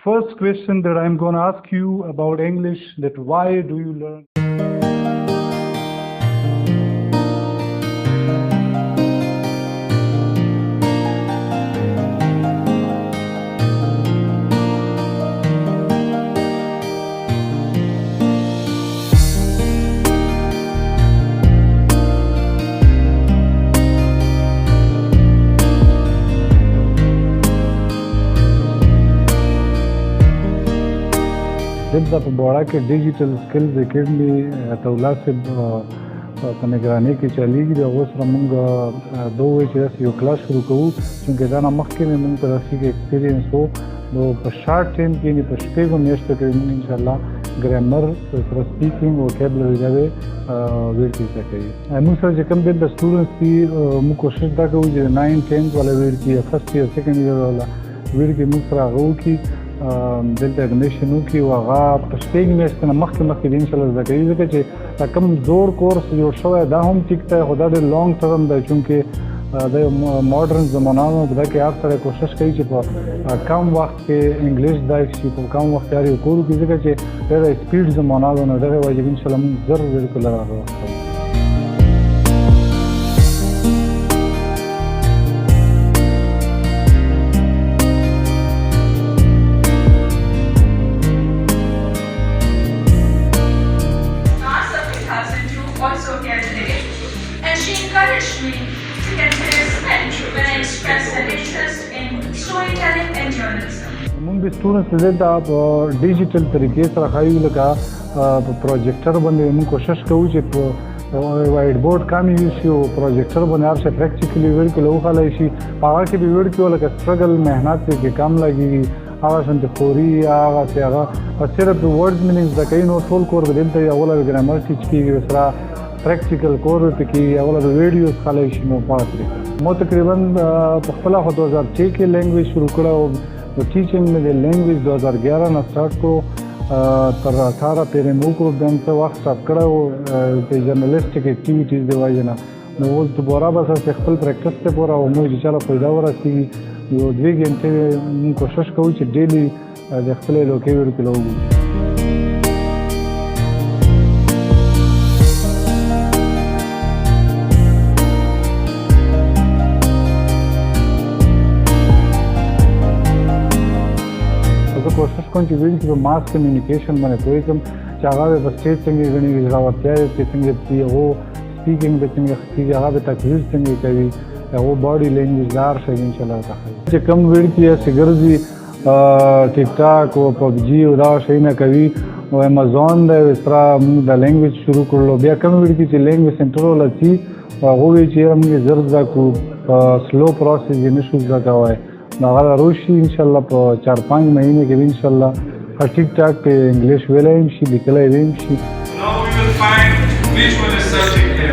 first question that I'm going to ask you about English, that why do you learn? دلته په بوړه کې ډیجیټل سکلز اکیډمي تولاسب په نگرانۍ کې چلیږي د هغو سره موږ دا ووایو چې داسې یو کلاس شروع کوو چونکې دا نه مخکې مې موږ په داسې کې ایکسپیرینس و نو په شارټ ټایم کې په شپږو میاشتو کې موږ انشاءالله ګرامر سره سپیکینګ وکیبلري دا به ویډ کې زده کوي موږ سره چې کوم دلته سټوډنټس دي موږ کوشش دا کوو چې 9 10 والا ویډ کې فرسټ ایئر سیکنډ ایئر والا ویډ کې موږ سره هغه وکړي دلته اډمیشن وکړي او هغه په شپږ میاشتې نه مخکې دې انشاءالله زده کوي ځکه چې دا کوم زوړ کورس جوړ شوی دا هم ټیک دی خو دا ډېر لانګ ټرم دی چونکې د ماډرن زمانانو په دا کې هر سړی کوشش کوي چې په کم وخت کې انګلیش زده شي په کم وخت کې هر یو کور وکړي ځکه چې ډېره سپیډ زمانه ده نو دغې وجې انشاءالله موږ زر بالکل هغه وخت کوو also here today, and she encouraged me to get this French when I expressed an interest in storytelling and journalism. موږ د سټوډنټس دلته په ډیجیټل طریقې سره ښایو لکه په پروجیکټر باندې موږ کوشش کوو چې په وایټ بورډ کم یوز شي او پروجیکټر باندې هر شی پریکټیکلي ویډ کړو وښلی شي په هغه کې به ویډ کړو لکه سټرګل محنت پکې کم لګېږي هغه شانتې خوري هغسې هغه صرف د ورډز مینینګ زده کوي نو ټول کور به دلته اوله به ګرامر ټیچ کېږي سره پریکټیکل کور به پکې اوله به ویډیوز خلی شي نو په هغه طریقه ما تقریبا په خپله خو 2006 کې لینګویج شروع کړه او ټیچینګ مې د لینګویج 2011 نه سټارټ کړو تر 18 پورې مې وکړو بیا مې څه وخت سټاپ کړی و د جرنلسټیک اکټیویټیز د وجې نه نو اوس دوباره بس خپل پریکټس ته پوره او موږ چې چاله فایده ورسېږي یو 2 غنټې موږ کوشش کوو چې ډیلی د خپلې لوکې ویډیو کې وګورو کوشش کوم چې ویډیو کې په ماس کمیونیکیشن باندې پوه کړم چې هغه به سټیج څنګه غني ژورتیا یې څنګه دی او سپیکینګ به څنګه کېږي هغه به تقریر څنګه کوي او باډي لینګویج دار شي ان شاء الله تعالی چې کوم ویډیو کې سګرزي ټیک ټاک او پب جی او دا شي نه کوي او امازون د سره موږ د لینګویج شروع کړلو بیا کوم ویډیو کې چې لینګویج سنټر ولسی هغه وی چې موږ زر ځکو سلو پروسس یې نشو ځکوای هغه روشي ان شاء الله په 4-5 مهینه کې ان شاء الله ټیک ټاک په انګلیش ویلای شي لیکلای شي Now we will find which one is subject here.